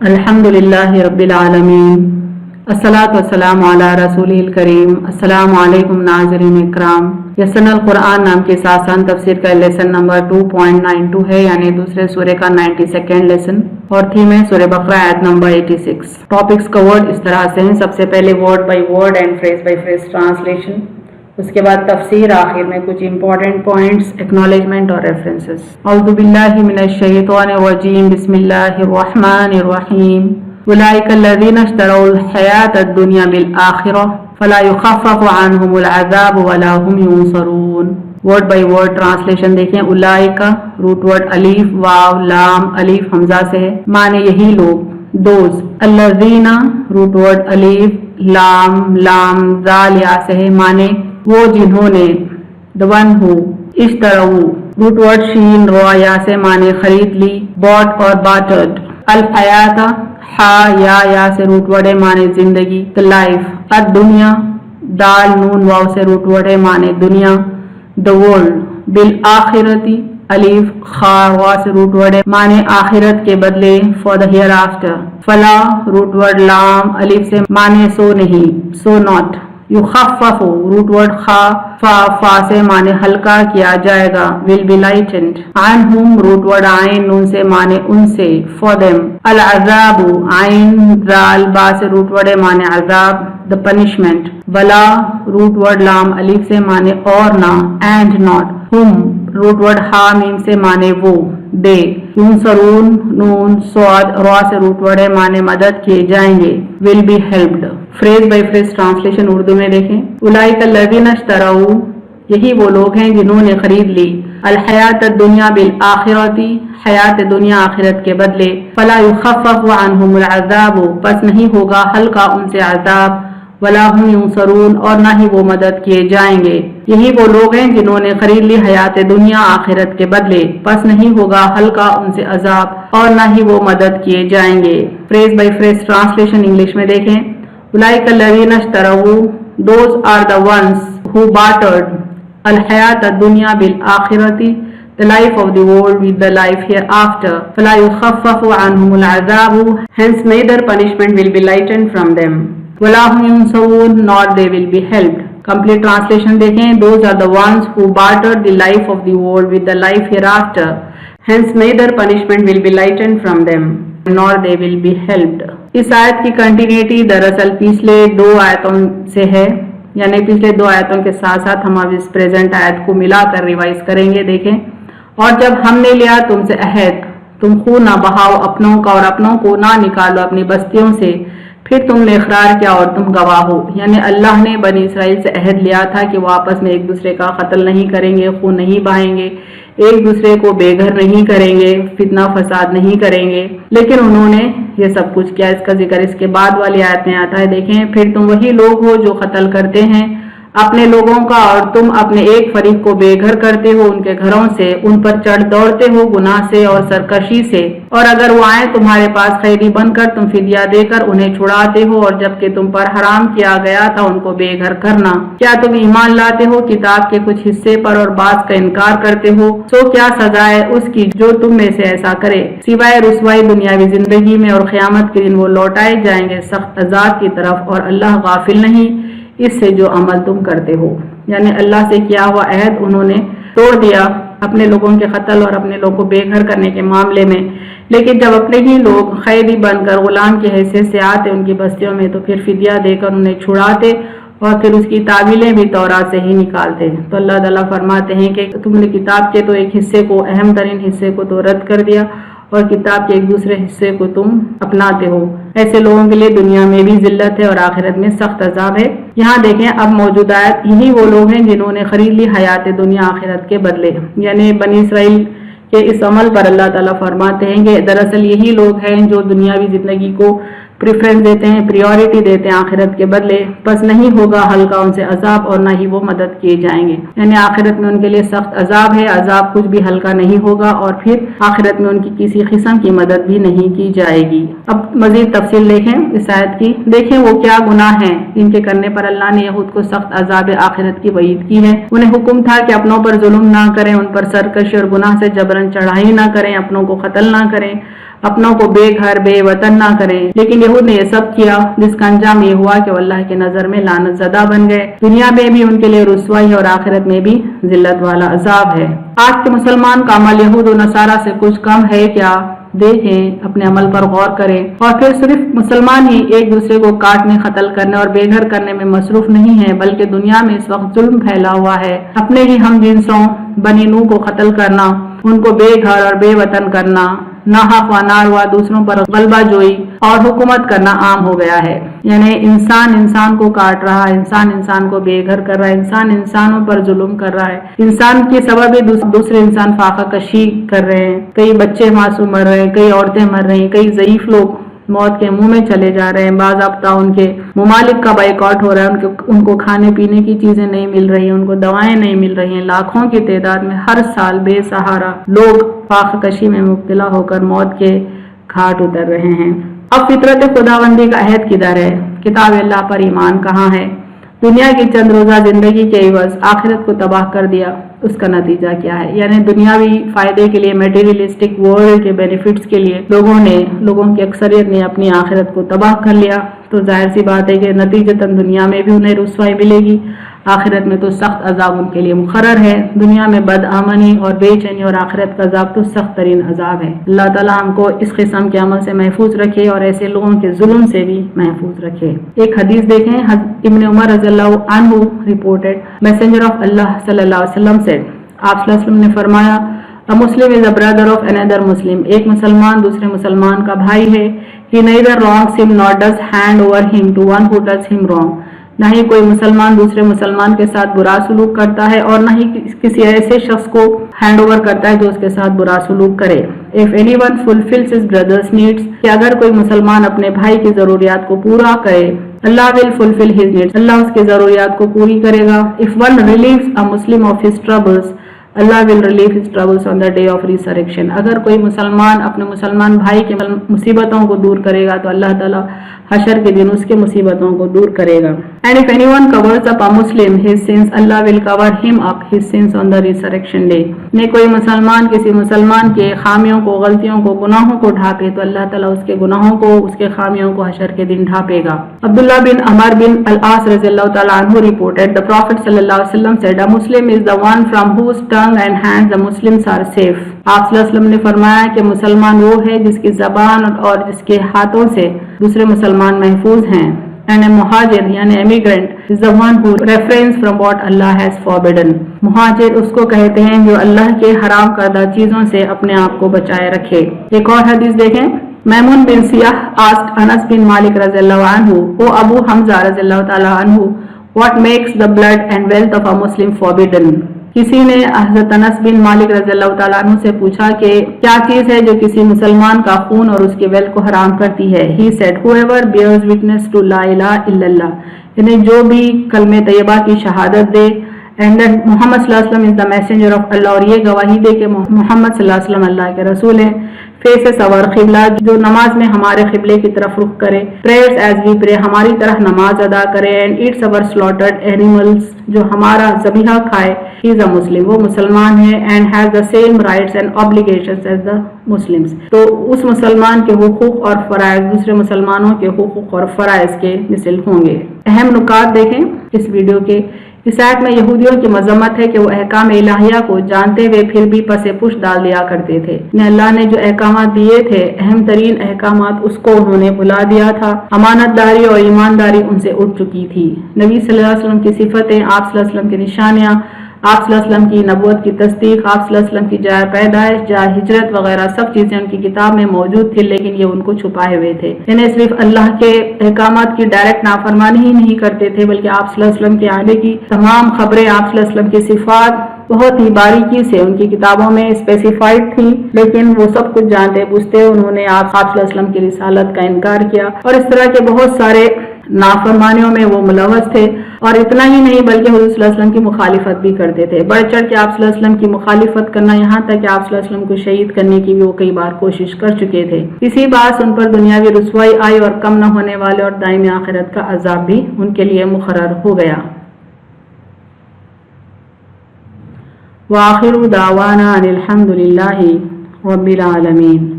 अल्हम्दुलिल्लाहि रब्बिल आलमीन अस्सलातु वस्सलामु अला रसूलिल करीम। अस्सलामु अलैकुम नाज़रीन इकराम। यस्सनल कुरान नाम के आसान तफसीर का लेसन नंबर 2.92 है, यानी दूसरे सूरे का 92nd लेसन, और थीम है सूरह बकरा आयत नंबर 86। टॉपिक्स कवर्ड इस तरह से हैं। सबसे पहले word by word and phrase by phrase translation, उसके बाद तफसीर, आखिर में कुछ इंपॉर्टेंट पॉइंट्स, एक्नॉलेजमेंट और रेफरेंसेस। औज़ु बिल्लाहि मिनश शैतानिर रजीम, बिस्मिल्लाहिर रहमानिर रहीम। उलाइकल्लज़ीना इश्तरौल हयातद दुनिया बिल आखिरह फला युखफ़फ़ु अन्हुमुल अज़ाब वला हुम युनसरून। वर्ड बाय वर्ड ट्रांसलेशन देखें। उलाइका रूट वर्ड अलीफ वाव लाम अलीफ हमजा से है, माने यही लोग, दोज। अल्लज़ीना रूट वर्ड अलीफ लाम लाम जाल या से है, माने वो जिन्होंने, द वन हु। इश्तरऊ रूट वर्ड शीन रो या से, माने खरीद ली, बॉट और बाटर्ड। अल हयाता हा या से रूट वर्ड है, माने जिंदगी, द लाइफ। अद दुनिया दाल नून वाव से रूट वर्ड है, माने दुनिया, द वर्ल्ड। बिल आखिरती अलीफ खा वा से रूट वर्ड है, माने आखिरत के बदले, फॉर द हियर आफ्टर। फला रूट वर्ड लाम अलीफ से, माने सो नहीं, सो नॉट। युखफ़फ़ु रूट वर्ड खा फा से, माने हल्का किया जाएगा, विल बी लाइटेंड। अन्हुम रूट वर्ड आइन नून से, माने उनसे, फॉर देम। अल अज़ाबु आइन जाल बा से रूट वर्ड है, माने अज़ाब, द पनिशमेंट। वला रूट वर्ड लाम अलीफ से, माने और ना, एंड नॉट। हुम रूट वर्ड हा मीम से, माने वो, दे। युनसरून नून स्वाद रा से रूट वर्ड है, माने मदद किए जाएंगे, will be helped. Phrase by phrase translation Urdu में देखें। उलाइकल्लज़ीना इश्तरऊ यही वो लोग हैं जिन्होंने खरीद ली, अल हयात दुनिया बिल आखिरती हयात दुनिया आखिरत के बदले। फला युखफ़फ़ु अन्हुमुल अज़ाब बस नहीं होगा हल्का उनसे अज़ाब, वला हुम युनसरून और ना ही वो मदद किए जाएंगे। यही वो लोग हैं जिन्होंने खरीद ली हयात दुनिया आखिरत के बदले, बस नहीं होगा हल्का उनसे अजाब और ना ही वो मदद किए जाएंगे। Phrase by phrase translation English में देखें। उलाइकल्लज़ीना इश्तरऊ those are the ones who bartered अल हयात दुनिया बिल आखिरती the life of the world with the life hereafter. فلا يخفف عنهم العذاب, hence neither punishment will be lightened from them. ولا هم ينصرون, nor they will be helped. Complete translation देखें. Those are the ones who bartered the life of the world with the life hereafter. Hence neither punishment will be lightened from them, nor they will be helped. इस आयत की continuity दरअसल पिछले दो आयतों से है, यानी पिछले दो आयतों के साथ साथ हम अब इस प्रेजेंट आयत को मिलाकर रिवाइज करेंगे। देखें। और जब हमने लिया तुमसे अहद, तुम खून ना बहाओ अपनों का और अपनों को ना निकालो अपनी बस्तियों से, फिर तुमने इकरार किया और तुम गवाह हो। यानी अल्लाह ने बनी इसराइल से अहद लिया था कि वो आपस में एक दूसरे का कत्ल नहीं करेंगे, खून नहीं बहाएंगे, एक दूसरे को बेघर नहीं करेंगे, फितना फसाद नहीं करेंगे, लेकिन उन्होंने ये सब कुछ किया। इसका जिक्र इसके बाद वाली आयत में आता है। देखें। फिर तुम वही लोग हो जो कत्ल करते हैं अपने लोगों का, और तुम अपने एक फरीक को बेघर करते हो उनके घरों से, उन पर चढ़ दौड़ते हो गुनाह से और सरकशी से। और अगर वो आए तुम्हारे पास खैदी बनकर, तुम फिदिया देकर उन्हें छुड़ाते हो, और जबकि तुम पर हराम किया गया था उनको बेघर करना। क्या तुम ईमान लाते हो किताब के कुछ हिस्से पर और बात का इनकार करते हो? सो क्या सजा है उसकी जो तुम में से ऐसा करे, सिवाय रुसवाई दुनियावी जिंदगी में, और क़यामत के दिन वो लौटाए जाएंगे सख्त अजाब की तरफ, और अल्लाह गाफिल नहीं इससे जो अमल तुम करते हो। यानी अल्लाह से किया हुआ अहद उन्होंने तोड़ दिया अपने लोगों के कत्ल और अपने लोगों को बेघर करने के मामले में, लेकिन जब अपने ही लोग कैदी बनकर गुलाम की हैसियत से आते उनकी बस्तियों में, तो फिर फिदिया देकर उन्हें छुड़ाते और फिर उसकी तावीलें भी तौरात से ही निकालते। तो अल्लाह ताला फरमाते हैं कि तुमने किताब के तो एक हिस्से को, अहम तरीन हिस्से को तो रद्द कर दिया, और किताब के एक दूसरे हिस्से को तुम अपनाते हो। ऐसे लोगों के लिए दुनिया में भी जिल्लत है और आखिरत में सख्त अजाब है। यहाँ देखें। अब मौजूदा आयत, यही वो लोग हैं जिन्होंने खरीद ली हयात दुनिया आखिरत के बदले, यानी बनी इसराइल के इस अमल पर अल्लाह ताला फरमाते हैं कि दरअसल यही लोग हैं जो दुनियावी जिंदगी को प्रेफरेंस देते हैं, प्रायोरिटी देते हैं आखिरत के बदले। बस नहीं होगा हल्का उनसे अजाब और ना ही वो मदद किए जाएंगे। यानी आखिरत में उनके लिए सख्त अजाब है, अजाब कुछ भी हल्का नहीं होगा, और फिर आखिरत में उनकी किसी किस्म की मदद भी नहीं की जाएगी। अब मजीद तफसील देखें इस आयत की। देखें वो क्या गुनाह हैं जिनके करने पर अल्लाह ने यहूद को सख्त अजाब आखिरत की वईद की है। उन्हें हुक्म था कि अपनों पर जुल्म ना करें, उन पर सरकशी और गुनाह से जबरन चढ़ाई ना करें, अपनों को कत्ल ना करें, अपनों को बेघर बेवतन ना करें। लेकिन यहूद ने यह सब किया, जिसका अंजाम ये हुआ कि वो अल्लाह की नजर में लानत ज़दा बन गए। दुनिया में भी उनके लिए रुसवाई है और आखिरत में भी जिल्लत वाला अजाब है। आज के मुसलमान का अमल यहूद और नसारा से कुछ कम है क्या? देखें, अपने अमल पर गौर करें। और फिर सिर्फ मुसलमान ही एक दूसरे को काटने, कत्ल करने और बेघर करने में मसरूफ नहीं है, बल्कि दुनिया में इस वक्त जुल्म फैला हुआ है। अपने ही हम जिनसों बनी नूह को कत्ल करना, उनको बेघर और बेवतन करना, नाहक व नारवा दूसरों पर गलबा जोई और हुकूमत करना आम हो गया है। यानी इंसान इंसान को काट रहा है, इंसान इंसान को बेघर कर रहा है, इंसान इंसानों पर जुल्म कर रहा है, इंसान के सबब दूसरे इंसान फाका कशी कर रहे हैं। कई बच्चे मासूम मर रहे हैं, कई औरतें मर रही हैं, कई ज़ईफ लोग मौत के मुंह में चले जा रहे हैं। बाज़ाब्ता उनके ममालिक का बाइकआउट हो रहा है, उनको खाने पीने की चीजें नहीं मिल रही हैं, उनको दवाएं नहीं मिल रही हैं। लाखों की तादाद में हर साल बेसहारा लोग फाककशी में मुब्तला होकर मौत के घाट उतर रहे हैं। अब फितरत खुदाबंदी का अहद किधर है? किताब अल्लाह पर ईमान कहाँ है? दुनिया की चंद रोजा जिंदगी के एवज आखिरत को तबाह कर दिया, उसका नतीजा क्या है? यानी दुनियावी फायदे के लिए, मटेरियलिस्टिक वर्ल्ड के बेनिफिट्स के लिए लोगों की अक्सरियत ने अपनी आखिरत को तबाह कर लिया। तो जाहिर सी बात है कि नतीजतन दुनिया में भी उन्हें रुसवाई मिलेगी, आखिरत में तो सख्त अजाब उनके लिए मुकर्रर है। दुनिया में बदआमनी और बेचैनी और आखिरत का अजाब तो सख्त तरीन अजाब है। अल्लाह ताला हमको इस किस्म के अमल से महफूज रखे और ऐसे लोगों के जुल्म से भी महफूज रखे। एक हदीस देखें, इब्न उमर रज़ियल्लाहु अन्हु रिपोर्टेड, मैसेंजर ऑफ अल्लाह सल्लल्लाहु अलैहि वसल्लम सेड, आप सल्लल्लाहु अलैहि वसल्लम ने फरमाया, a Muslim is a brother of another Muslim, एक मुसलमान दूसरे मुसलमान का भाई है। ही neither wrongs him nor does hand over him to one who does him wrong, न ही कोई मुसलमान दूसरे मुसलमान के साथ बुरा सलूक करता है और न ही किसी ऐसे शख्स को हैंड ओवर करता है जो उसके साथ बुरा सलूक करे। If anyone fulfils his brothers needs, कि अगर कोई मुसलमान अपने भाई की जरूरियात को पूरा करे, अल्लाह विल फुलफिल हिज नीड्स, अल्लाह उसके जरूरियात को पूरी करेगा। If one relieves a Muslim of his troubles, Allah will relieve his troubles on the day of resurrection, अगर कोई मुसलमान अपने मुसलमान भाई के मुसीबतों को दूर करेगा तो अल्लाह ताला हशर के दिन उसके मुसीबतों को दूर करेगा। And if anyone covers up a Muslim his sins, Allah will cover him up his sins on the resurrection day, ने कोई मुसलमान किसी मुसलमान के खामियों को, गलतियों को, गुनाहों को ढांपे तो अल्लाह ताला उसके गुनाहों को, उसके खामियों को हशर के दिन ढांपेगा। अब्दुल्लाह बिन अमर बिन अल-आस रज़ियल्लाहु ताला अन्हु रिपोर्टेड, द प्रॉफिट सल्लल्लाहु अलैहि वसल्लम said, a Muslim is the one from whose tongue and hands the Muslims are safe. आप सल्लल्लाहु अलैहि वसल्लम ने फरमाया कि मुसलमान वो है जिसकी जबान और जिसके हाथों से दूसरे मुसलमान महफूज हैं। एंड ए मुहाजिर यानी emigrant is the one who refrains from what Allah has forbidden, मुहाजिर उसको कहते हैं जो अल्लाह के हराम करदा चीजों से अपने आप को बचाए रखे। एक और हदीस देखें, मैमून बिन सियाह आस्क्ड अनस बिन मालिक रज़ियल्लाहु अन्हु, ओ अबू हमजा रज़ियल्लाहु ताला अन्हु, what makes the blood and wealth of a Muslim forbidden. किसी ने हज़रत अनस बिन मालिक रज़ियल्लाहु ताला अन्हु से पूछा कि क्या चीज है जो किसी मुसलमान का खून और उसके वेल्थ को हराम करती है। He said, whoever bears witness to ला इलाहा इल्लल्लाह, यानी जो भी कलमे तैयबा की शहादत दे, एंड मोहम्मद सल्लल्लाहु अलैहि वसल्लम इज द मैसेंजर ऑफ अल्लाह, और ये गवाही दे कि मोहम्मद सल्लल्लाहु अलैहि वसल्लम अल्लाह के रसूल हैं। फेस सवर किबला, जो नमाज में हमारे किबले की तरफ रुख करे। प्रेयर्स एज वी प्रे, हमारी तरह नमाज अदा करे। And Yeats our slaughtered animals, जो हमारा ज़बीहा खाए। ही इज अ मुस्लिम, वो मुसलमान है। And has the same rights and obligations as the Muslims, तो उस मुसलमान के हुकूक और फराइज दूसरे मुसलमानों के हुकूक और फराइज के मिसल होंगे। अहम नुकात देखें इस वीडियो के। इस आयत में यहूदियों की मजम्मत है कि वो अहकाम इलाहिया को जानते हुए फिर भी पसे पुश डाल दिया करते थे। अल्लाह ने जो अहकामात दिए थे, अहम तरीन अहकामात, उसको उन्होंने भुला दिया था। अमानतदारी और ईमानदारी उनसे उठ चुकी थी। नबी सल्लल्लाहु अलैहि वसल्लम की सिफतें, आप सल्लल्लाहु अलैहि वसल्लम की निशानियां, आप सल्लल्लाहु अलैहि वसल्लम की नबूवत की तस्दीक, आप सल्लल्लाहु अलैहि वसल्लम की जाए पैदाइश, जाए हिजरत वगैरह सब चीजें उनकी किताब में मौजूद थी, लेकिन ये उनको छुपाए हुए थे। यानी सिर्फ अल्लाह के अहकामात की डायरेक्ट नाफरमानी ही नहीं करते थे, बल्कि आप सल्लल्लाहु अलैहि वसल्लम के आने की तमाम खबरें, आप सल्लल्लाहु अलैहि वसल्लम की सिफात बहुत ही बारीकी से उनकी किताबों में स्पेसिफाइड थी, लेकिन वो सब कुछ जानते बूझते उन्होंने आप सल्लल्लाहु अलैहि वसल्लम की रिसालत का इनकार किया, और इस तरह के बहुत सारे नाफरमानियों में वो मुलव्वस थे। और इतना ही नहीं, बल्कि हुज़ूर सल्लल्लाहु अलैहि वसल्लम की मुखालिफत भी करते थे। बढ़ चढ़ के आप सल्लल्लाहु अलैहि वसल्लम की मुखालिफत करना, यहाँ तक कि आप सल्लल्लाहु अलैहि वसल्लम को शहीद करने की भी वो कई बार कोशिश कर चुके थे। इसी बात उन पर दुनियावी रुसवाई आई और कम न होने वाले और दायमी आखिरत का अजाब भी उनके लिए मुकर्रर हो गया। व आखिरु दावाना अनिल हम्दुलिल्लाहि रब्बिल आलमीन।